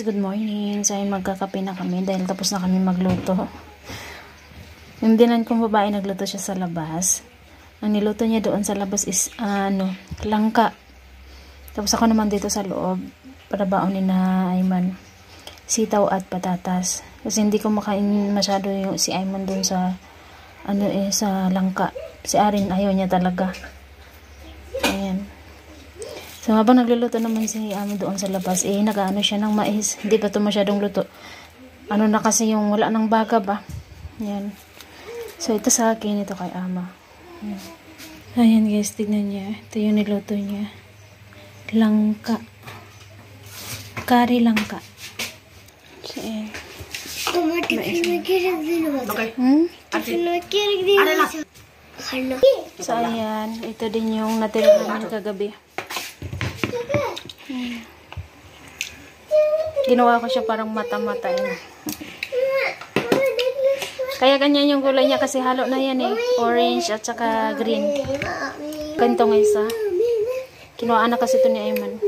good morning. So, magkakape na kami dahil tapos na kami magluto. Yung dinan kong babae, nagluto siya sa labas. Ang niluto niya doon sa labas is, langka. Tapos ako naman dito sa loob, para baonin na Ayman, sitaw at patatas. Kasi hindi ko makain masyado yung si Ayman doon sa, sa langka. Si Arin, ayaw niya talaga. Ayan. So, habang nagluluto naman si Amo doon sa labas, nag-ano siya ng mais. Hindi pa ito masyadong luto. Ano na kasi yung wala ng baga ba. Ayan. So, ito sa akin, ito kay Ama. Ayan guys, tignan niya. Ito yung niluto niya. Langka. Kari langka. So, ayan. So, ayan. Ito din yung natira namin kagabi. Ginawa ko siya parang mata-mata yun. Kaya ganyan yung gulay niya kasi halo na yan orange at saka green. Ganito nga isa. Kinuha na kasi ito ni Ayman.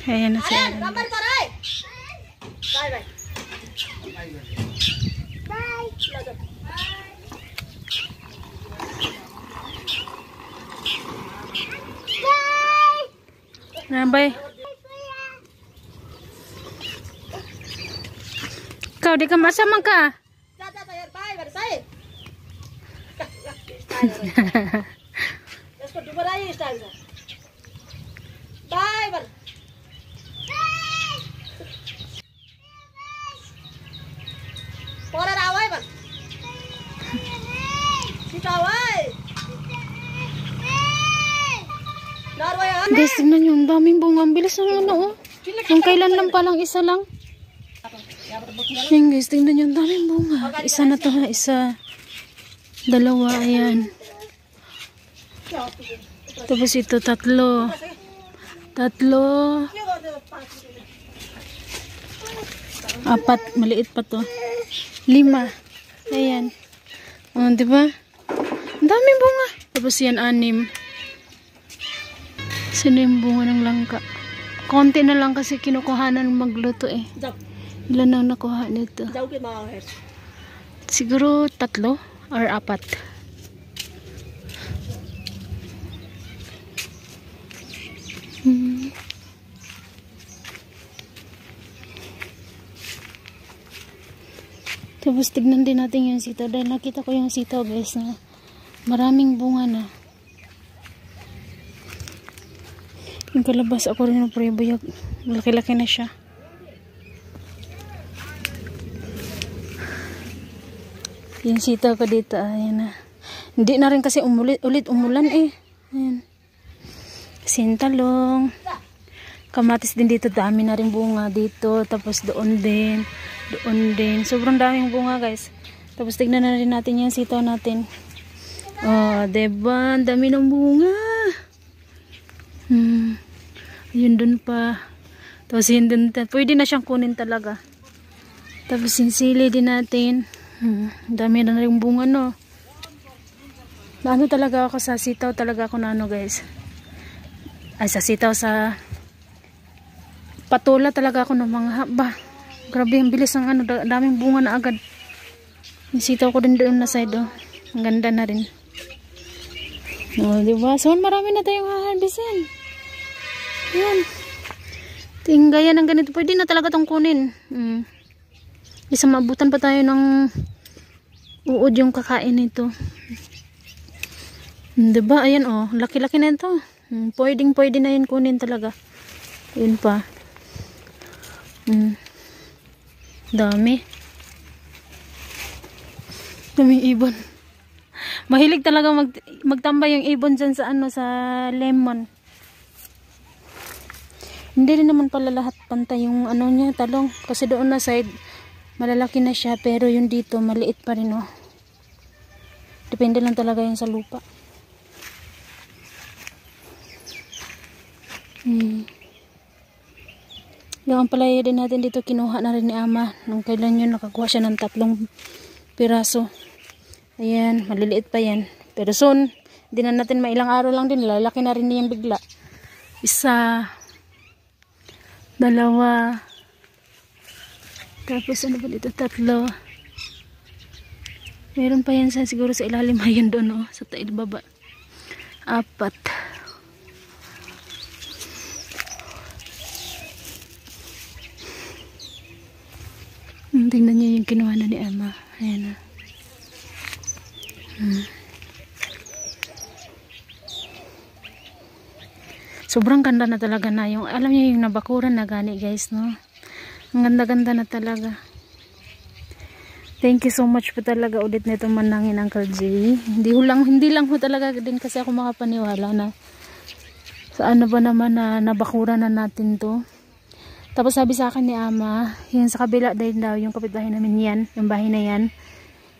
Ayan na siya. Nabay. Kau di kamar sama ka? Guys, tingnan nyo, ang daming bunga. Ang bilis ng ano, oh. Yung kailan lang palang isa lang. Ayan guys, tingnan nyo, ang daming bunga. Isa na to ha, isa. Dalawa, ayan. Tapos ito, tatlo. Apat, maliit pa to. 5. Ayan. O, diba? Ang daming bunga. Tapos yan, 6. Sino yung bunga ng langka? Konti na lang kasi kinukuhanan magluto Ilan ang nakuha nito? Siguro 3 or 4. Tapos tignan din natin yung sitaw dahil nakita ko yung sitaw guys na maraming bunga na. Yung kalabas ako rin ng pre-buyag. Laki-laki na siya. Yung sitaw ko dito. Ayan na. Hindi na rin kasi ulit umulan Ayan. Sintalong. Kamatis din dito. Dami na rin bunga dito. Tapos doon din. Sobrang daming bunga guys. Tapos tignan na rin natin yung sitaw natin. Oh, diba? Ang dami ng bunga. Ayun dun pa. Tapos yun dun. Pwede na siyang kunin talaga. Tapos yung sili din natin. Dami na rin bunga no. Naano talaga ako sa sitaw. Talaga ako na ano guys. Ay sa sitaw sa patula talaga ako ng mga haba. Grabe ang bilis ng daming bunga na agad. Yung sitaw ko din doon na side Ang ganda na rin. Oh, diba? So marami na tayong haharbisin. Yan. Tinggayan ng ganito. Pwede na talaga itong kunin. Isa maabutan pa tayo ng uod yung kakain nito. Diba? Ayan laki-laki na ito. Pwede na yun kunin talaga. Yun pa. Dami. Daming ibon. Mahilig talaga magtambay yung ibon dyan sa sa lemon. Hindi rin naman pala lahat pantay yung niya, talong. Kasi doon na side, malalaki na siya. Pero yung dito, maliit pa rin Depende lang talaga yun sa lupa. Yung palaya din natin dito, kinuha na rin ni Ama. Nung kailan yun, nakakuha siya ng 3 piraso. Ayan, maliliit pa yan. Pero soon, hindi na natin mailang araw lang din. Lalaki na rin niyan bigla. Isa, dalawa, tapos ano ba dito, tatlo. Meron pa yan siguro sa ilalim, ayun doon oh, sa tail baba. 4. Tingnan niyo yung kinuha na ni Ama. Ayan na. Sobrang ganda na talaga na yung, alam niyo yung nabakuran na gani guys, no? Ang ganda-ganda na talaga. Thank you so much po talaga ulit nito manangin Uncle J. Hindi lang ho talaga din kasi ako makapaniwala na sa ano ba naman na nabakuran na natin to. Tapos sabi sa akin ni Ama, yun sa kabila din daw, yung kapitbahay namin yan, yung bahay na yan,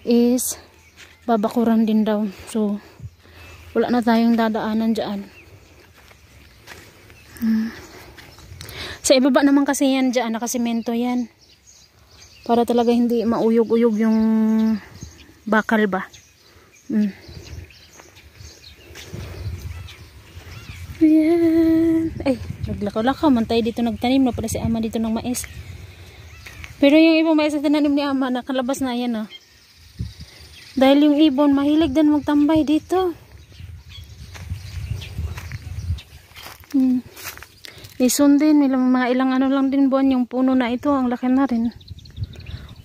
is babakuran din daw. So, wala na tayong dadaanan dyan. Sa ibaba naman kasi yan dyan, nakasimento yan. Para talaga hindi mauyog-uyog yung bakal ba. Ayan. Ay, naglakaw-lakaw man tayo dito nagtanim na pala si Ama dito ng mais. Pero yung ibang mais na tinanim ni Ama, nakalabas na yan oh. Dahil yung ibon, mahilig din magtambay dito. Ison din, mga ilang ano lang din buwan yung puno na ito, ang laki na rin.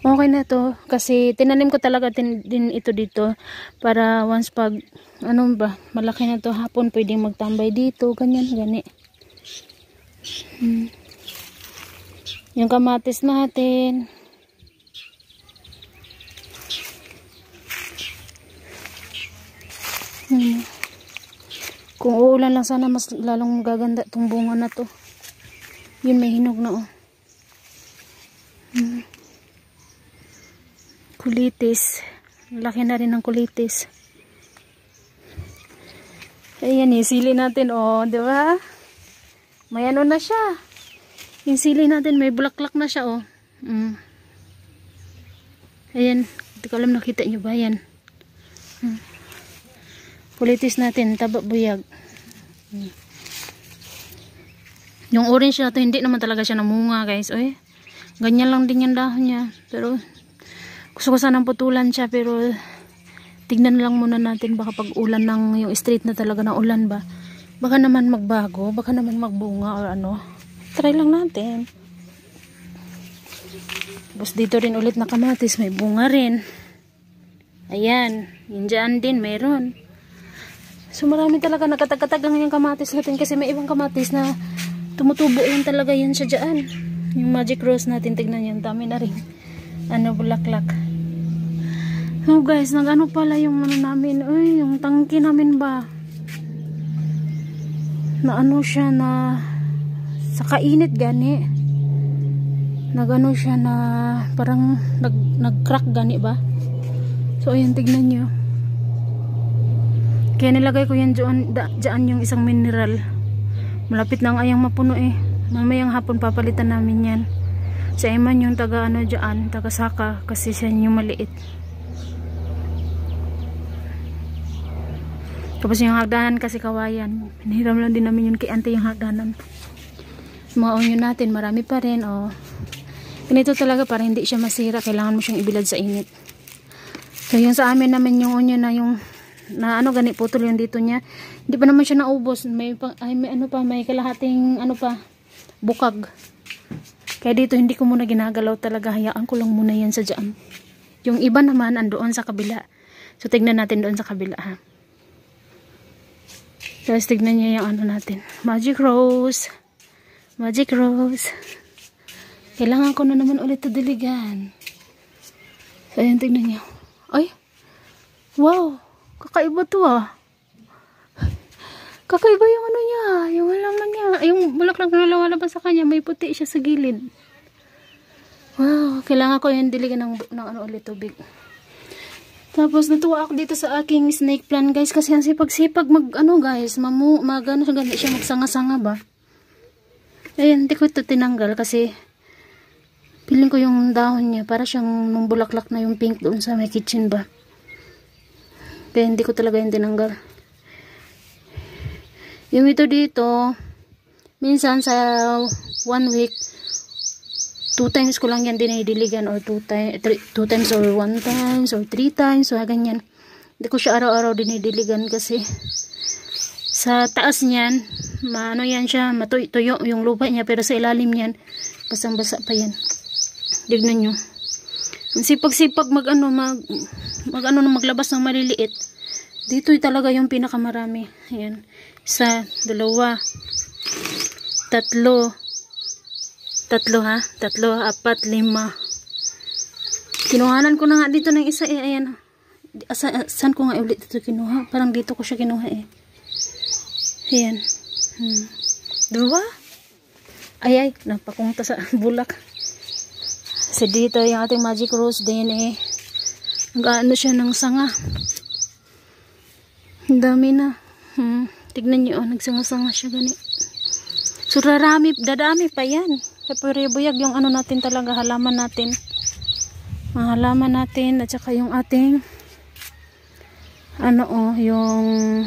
Okay na to kasi tinanim ko talaga din ito dito para once pag ano ba, malaki na to hapon pwedeng magtambay dito, ganyan, gani. Yung kamatis natin. Kung uulan lang sana mas lalong gaganda tong bunga na to. Yun, may hinog na oh. Kulitis. Laki na rin ng kulitis. Ayan yung sili natin oh, di ba? May ano na siya. Yung sili natin may bulaklak na siya oh. Ayan, hindi ko alam nakita nyo ba yan. Kulitis natin, taba buyag. Yung orange na to, hindi naman talaga siya namunga guys. Oy, ganyan lang din yung dahon niya. Pero gusto ko sanang putulan siya, pero tignan lang muna natin baka pag ulan ng yung straight na talaga na ulan ba, baka naman magbago, baka naman magbunga or ano. Try lang natin. Tapos dito rin ulit na kamatis, may bunga rin. Ayan, yun dyan din meron. So marami talaga nakatag-katagang yung kamatis natin kasi may ibang kamatis na tumutubo lang talaga yan siya dyan. Yung magic rose natin, tignan yan, dami na rin ano, bulaklak. Oh guys, nag-ano pala yung ano namin, yung tangke namin ba, na ano siya na sa kainit gani, nag-ano siya na parang nag-crack gani ba. So ayun, tignan nyo. Kaya nilagay ko yan dyan yung isang mineral. Malapit na ang ayang mapuno eh. Mamayang hapon papalitan namin yan. Sa Eman yung taga ano dyan, taga Saka, kasi siya yung maliit. Tapos yung hagdanan kasi kawayan. Pinahiram lang din namin yun kay ante yung hagdanan. Mga onion natin, marami pa rin oh. Ganito talaga para hindi siya masira, kailangan mo siyang ibilad sa init. So yung sa amin naman yung onion na yung na ano gani putol yung dito niya, hindi pa naman siya naubos, may ano pa, may kalahating ano pa bukag, kaya dito hindi ko muna ginagalaw talaga, hayaan ko lang muna yan sa dyan. Yung iba naman andoon sa kabila, so tignan natin doon sa kabila ha. Guys, tignan niyo yung ano natin, magic rose, kailangan ko na naman ulit ito diligan. So ayan, tignan niyo, ay wow, kakaiba to ah. Kakaiba yung ano niya, yung halaman niya, yung bulaklak na lumalabas sa kanya, may puti siya sa gilid. Wow, kailangan ko yung diligan ng ano ulit, tubig. Tapos natuwa ako dito sa aking snake plant guys, kasi ang sipag-sipag mag ano guys, ano siya magsanga-sanga ba. Ayan, hindi ko ito tinanggal kasi piling ko yung dahon niya, para siyang nung bulaklak na yung pink doon sa may kitchen ba. Kaya hindi ko talaga yung tinanggal. Yung ito dito, Minsan sa 1 week, 2 times ko lang yan dinidiligan or 2 times or 1 times or 3 times, so ganyan. Hindi ko siya araw-araw dinidiligan kasi sa taas niyan, maano yan siya, matuyo yung lupa niya, pero sa ilalim niyan, basang-basa pa yan. Tignan nyo. Ang sipag-sipag maglabas ng maliliit. Dito talaga yung pinakamarami. Ayan. 1, 2, 3, 3, 4, 5. Kinuhanan ko na nga dito ng isa eh. Ayan. Saan ko nga ulit ito kinuha? Parang dito ko siya kinuha eh. Ayan. Diba? Ay, napakunta sa bulak. So dito yung ating magic rose din eh. Nag-ano siya ng sanga. Ang dami na. Tignan nyo, nagsanga-sanga siya gani. So dadami pa yan. Pero buyag yung ano natin talaga, halaman natin. Mga halaman natin at saka yung ating yung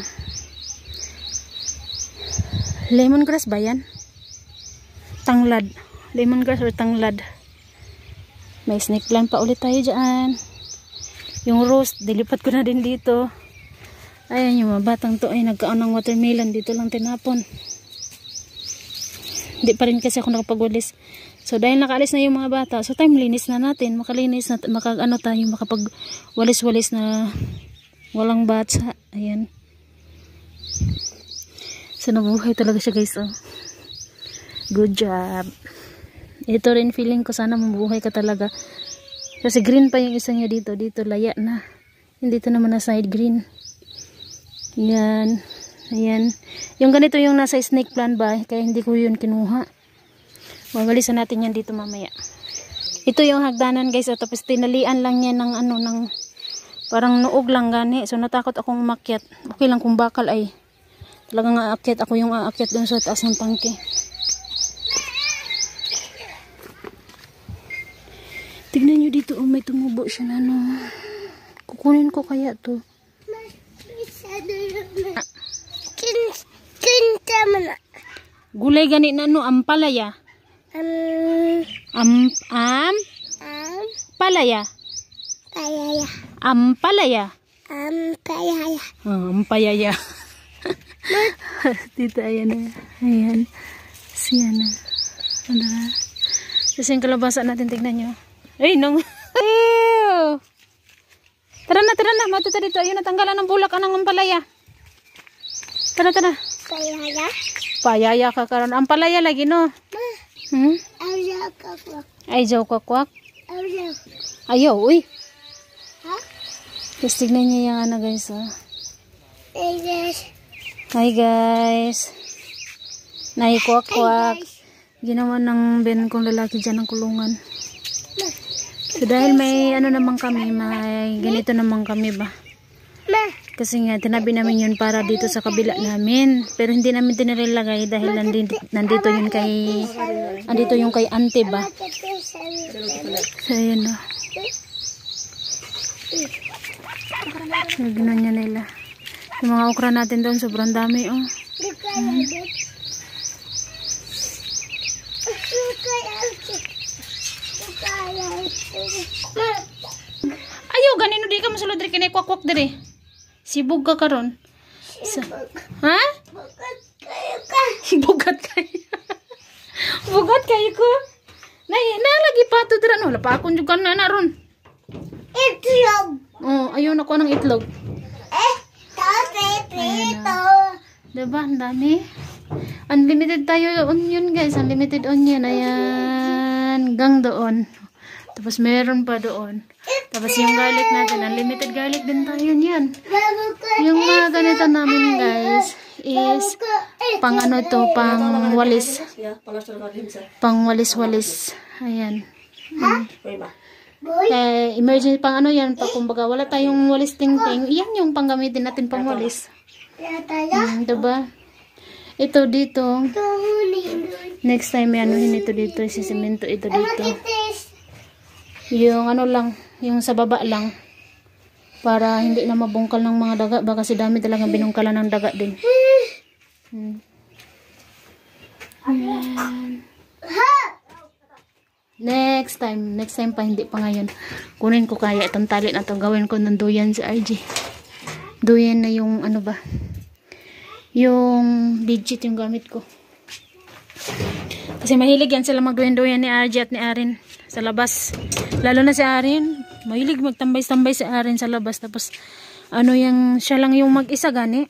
lemongrass ba yan? Tanglad. Lemongrass or tanglad. May snake plant pa ulit tayo dyan. Yung rose, dilipat ko na din dito. Ayan yung mga batang to ay nagkaon ng watermelon. Dito lang tinapon. Hindi pa rin kasi ako nakapagwalis. So dahil nakaalis na yung mga bata, so time linis na natin. Makalinis na, makapagwalis-walis na walang batsa. Ayan. So nabuhay talaga siya guys. Oh. Good job. Ito rin feeling ko sana mabuhay ka talaga. Kasi green pa yung isa niya dito. Dito laya na. Dito naman na side green. Yan. Ayan. Yung ganito yung nasa snake plant ba. Kaya hindi ko yun kinuha. Mawalisan natin yan dito mamaya. Ito yung hagdanan guys. Tapos tinalian lang yan ng parang nuog lang gani. So natakot akong umakyat. Okay lang kung bakal ay. Talagang aakyat ako yung aakyat dun sa taas ng tangke. Tignan nyo dito, may tumubo siya na kukunin ko kaya to. Gulay gani na ampalaya. Palaya. Ampalaya. Ampayaya. Dito ayan na. Ayan. Siya na. Ano na. Kasi yung kalabasa natin, tignan nyo. Ay, nung. Tara na. Matuta dito. Ayun, natanggalan ng bulak ng ampalaya. Tara. Payaya? Payaya ka karon. Ampalaya lagi, no? Ayaw kakwak. Ayaw kakwak? Ayaw, uy. Ha? Tapos tignan niya yung guys, oh. Hey guys. Hi guys. Naikwak-kwak. Ginawa ng ben kong lalaki dyan ng kulungan. So dahil may naman kami, may ganito naman kami ba. Kasi nga tinabi namin yun para dito sa kabila namin. Pero hindi namin tinilagay dahil nandito yun kay auntie ba. So ayan o. Nagnan niya nila. Yung mga okra natin doon sobrang dami oh. Ayaw ganino di ka masulod rin kinay kwak-kwak dire. Sibog ka karon. Ha? Bugat kayo. Bugat kayo ko. Lagi pa to dira no. Wala pa akong jugan na ron. Itlog. Oh, ayaw na ko ng itlog. Ito. Diba? Ang dami. Unlimited tayo onion guys. Unlimited onion. Ayan. Gang doon. Tapos meron pa doon. Tapos yung garlic natin. Unlimited garlic din tayo niyan. Yung mga ganito namin guys is pang pang walis. Pang walis-walis. Ayan. Emergency pang yan. Pag kumbaga wala tayong walis ting-ting. Yan yung pang gamitin natin pang walis. Diba? Ito dito. Next time anuhin ito dito. Isisimento ito dito. Yung lang. Yung sa baba lang. Para hindi na mabungkal ng mga daga. Baka kasi dami talagang binungkalan ng daga din. Ayan. Next time pa, hindi pa ngayon. Kunin ko kaya itong tali na to, gawin ko ng duyan sa RG. Duyan na yung ano ba? Yung digit yung gamit ko. Kasi mahilig yan sila magduyan-duyan ni RG at ni Arin sa labas. Lalo na si Arin, mahilig magtambay-tambay si Arin sa labas. Tapos ano yung siya lang yung mag-isa gani.